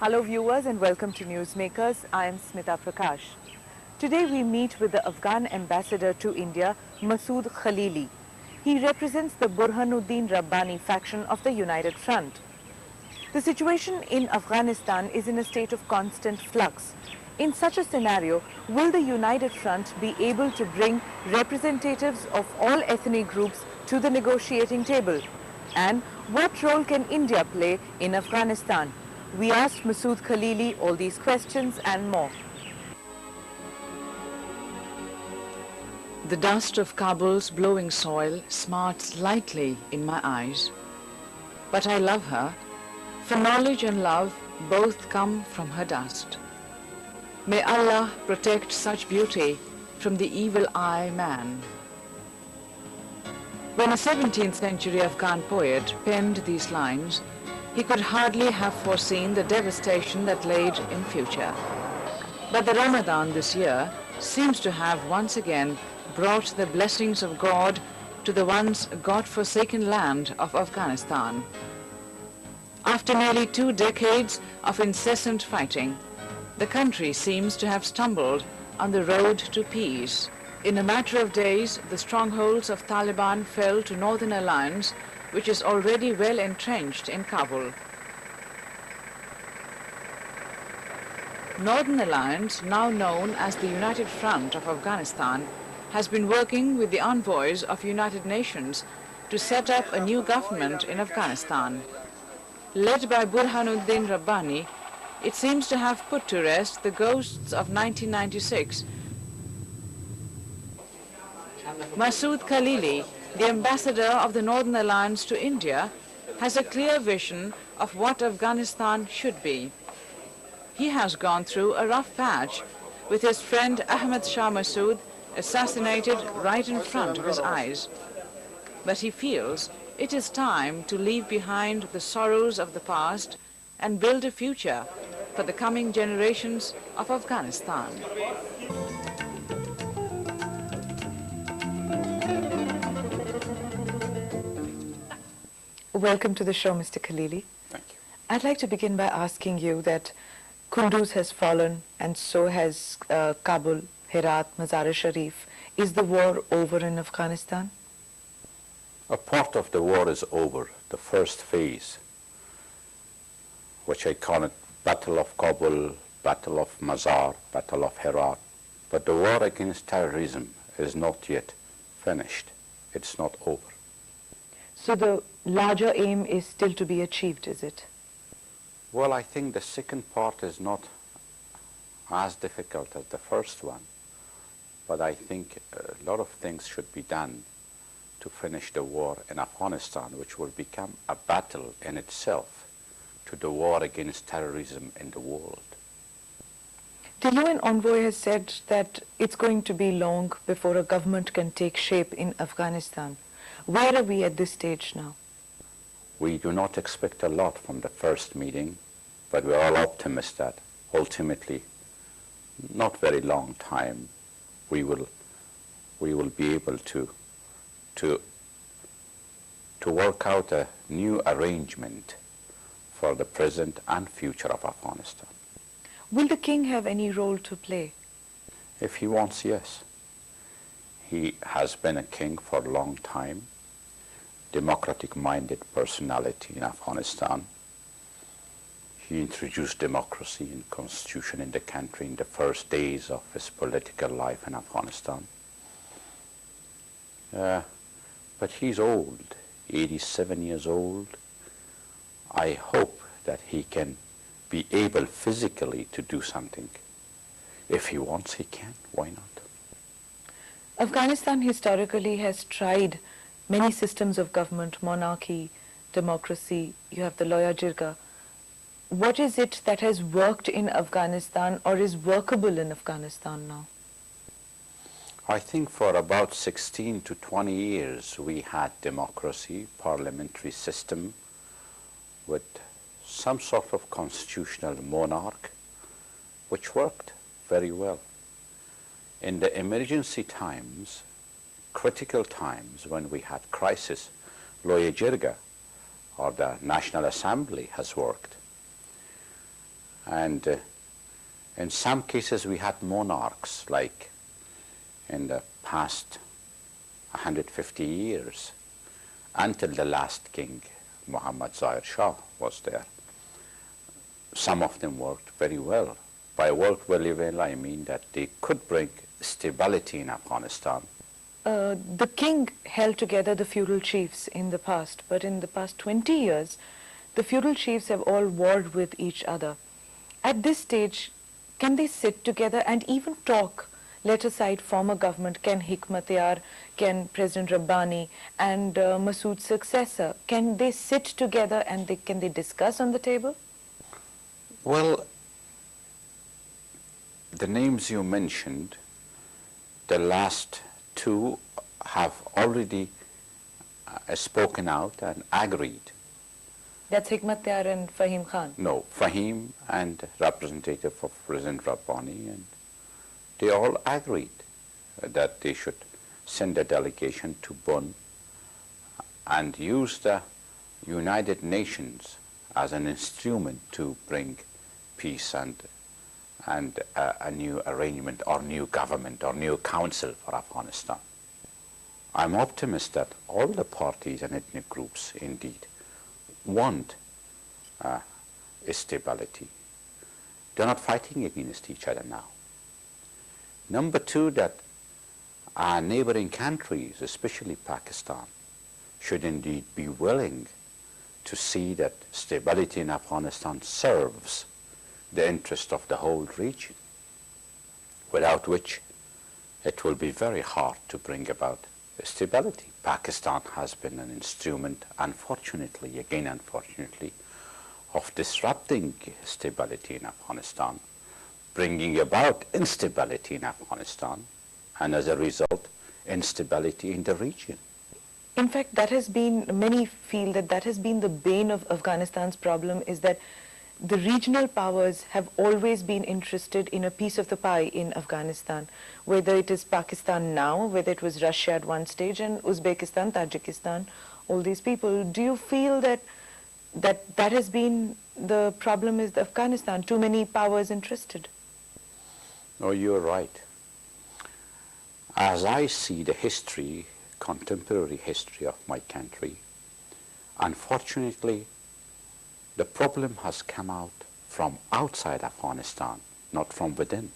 Hello viewers and welcome to Newsmakers. I am Smita Prakash. Today we meet with the Afghan ambassador to India, Masood Khalili. He represents the Burhanuddin Rabbani faction of the United Front. The situation in Afghanistan is in a state of constant flux. In such a scenario, will the United Front be able to bring representatives of all ethnic groups to the negotiating table? And what role can India play in Afghanistan? We asked Masood Khalili all these questions and more. The dust of Kabul's blowing soil smarts lightly in my eyes. But I love her, for knowledge and love both come from her dust. May Allah protect such beauty from the evil eye man. When a 17th century Afghan poet penned these lines, he could hardly have foreseen the devastation that laid in future. But the Ramadan this year seems to have once again brought the blessings of God to the once God-forsaken land of Afghanistan. After nearly 2 decades of incessant fighting, the country seems to have stumbled on the road to peace. In a matter of days, the strongholds of Taliban fell to Northern Alliance, which is already well entrenched in Kabul. Northern Alliance, now known as the United Front of Afghanistan, has been working with the envoys of United Nations to set up a new government in Afghanistan. Led by Burhanuddin Rabbani, it seems to have put to rest the ghosts of 1996. Masood Khalili, the ambassador of the Northern Alliance to India, has a clear vision of what Afghanistan should be. He has gone through a rough patch with his friend Ahmed Shah Masood assassinated right in front of his eyes. But he feels it is time to leave behind the sorrows of the past and build a future for the coming generations of Afghanistan. Welcome to the show, Mr. Khalili. Thank you. I'd like to begin by asking you that Kunduz has fallen and so has Kabul, Herat, Mazar-e-Sharif. Is the war over in Afghanistan? A part of the war is over, the first phase, which I call it Battle of Kabul, Battle of Mazar, Battle of Herat. But the war against terrorism is not yet finished. It's not over. So the larger aim is still to be achieved, is it? Well, I think the second part is not as difficult as the first one, but I think a lot of things should be done to finish the war in Afghanistan, which will become a battle in itself to the war against terrorism in the world. The UN envoy has said that it's going to be long before a government can take shape in Afghanistan. Where are we at this stage now? We do not expect a lot from the first meeting, but we're all optimists that ultimately, not very long time, we will be able to work out a new arrangement for the present and future of Afghanistan. Will the king have any role to play? If he wants, yes. He has been a king for a long time, democratic-minded personality in Afghanistan. He introduced democracy and constitution in the country in the first days of his political life in Afghanistan. But he's old, 87 years old. I hope that he can be able physically to do something. If he wants, he can. Why not? Afghanistan historically has tried many systems of government, monarchy, democracy. You have the Loya Jirga. What is it that has worked in Afghanistan or is workable in Afghanistan now? I think for about 16 to 20 years we had democracy, parliamentary system with some sort of constitutional monarch, which worked very well. In the emergency times, critical times when we had crisis, Loya Jirga or the National Assembly has worked. And in some cases we had monarchs, like in the past 150 years, until the last king, Muhammad Zahir Shah, was there. Some of them worked very well. By worked very well, I mean that they could bring stability in Afghanistan. The king held together the feudal chiefs in the past, but in the past 20 years, the feudal chiefs have all warred with each other. At this stage, can they sit together and even talk? Let aside former government, can Hikmatyar, can President Rabbani and Masood's successor, can they sit together and can they discuss on the table? Well, the names you mentioned, the last two have already spoken out and agreed. That's Hikmatyar and Fahim Khan? No, Fahim and representative of President Rabbani, and they all agreed that they should send a delegation to Bonn and use the United Nations as an instrument to bring peace and a new arrangement or new government or new council for Afghanistan. I'm optimistic that all the parties and ethnic groups indeed want stability. They're not fighting against each other now. Number two, that our neighboring countries, especially Pakistan, should indeed be willing to see that stability in Afghanistan serves the interest of the whole region, without which it will be very hard to bring about stability. Pakistan has been an instrument, unfortunately, of disrupting stability in Afghanistan, bringing about instability in Afghanistan, and as a result, instability in the region. In fact, that has been, many feel that that has been the bane of Afghanistan's problem, is that the regional powers have always been interested in a piece of the pie in Afghanistan, whether it is Pakistan now, whether it was Russia at one stage, and Uzbekistan, Tajikistan, all these people. Do you feel that that has been the problem is Afghanistan, too many powers interested? No, you're right. As I see the history, contemporary history of my country, unfortunately, the problem has come out from outside Afghanistan, not from within.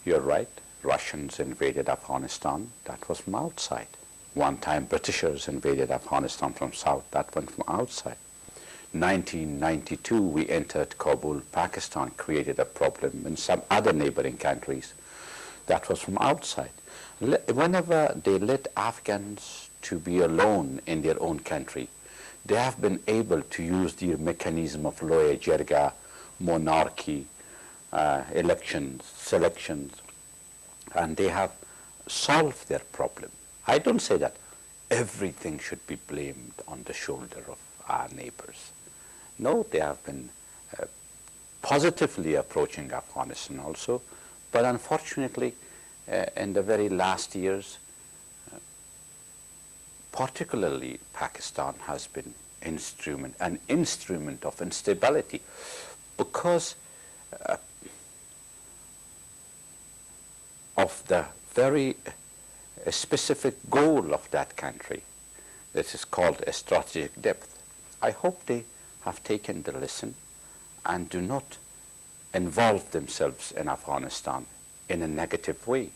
You're right, Russians invaded Afghanistan, that was from outside. One time Britishers invaded Afghanistan from south, that went from outside. 1992 we entered Kabul, Pakistan created a problem in some other neighboring countries, that was from outside. Whenever they let Afghans to be alone in their own country, they have been able to use their mechanism of loya jirga, monarchy, elections, selections, and they have solved their problem. I don't say that everything should be blamed on the shoulder of our neighbors. No, they have been positively approaching Afghanistan also, but unfortunately, in the very last years, particularly Pakistan has been an instrument of instability, because of the very specific goal of that country that is called a strategic depth. I hope they have taken the lesson and do not involve themselves in Afghanistan in a negative way.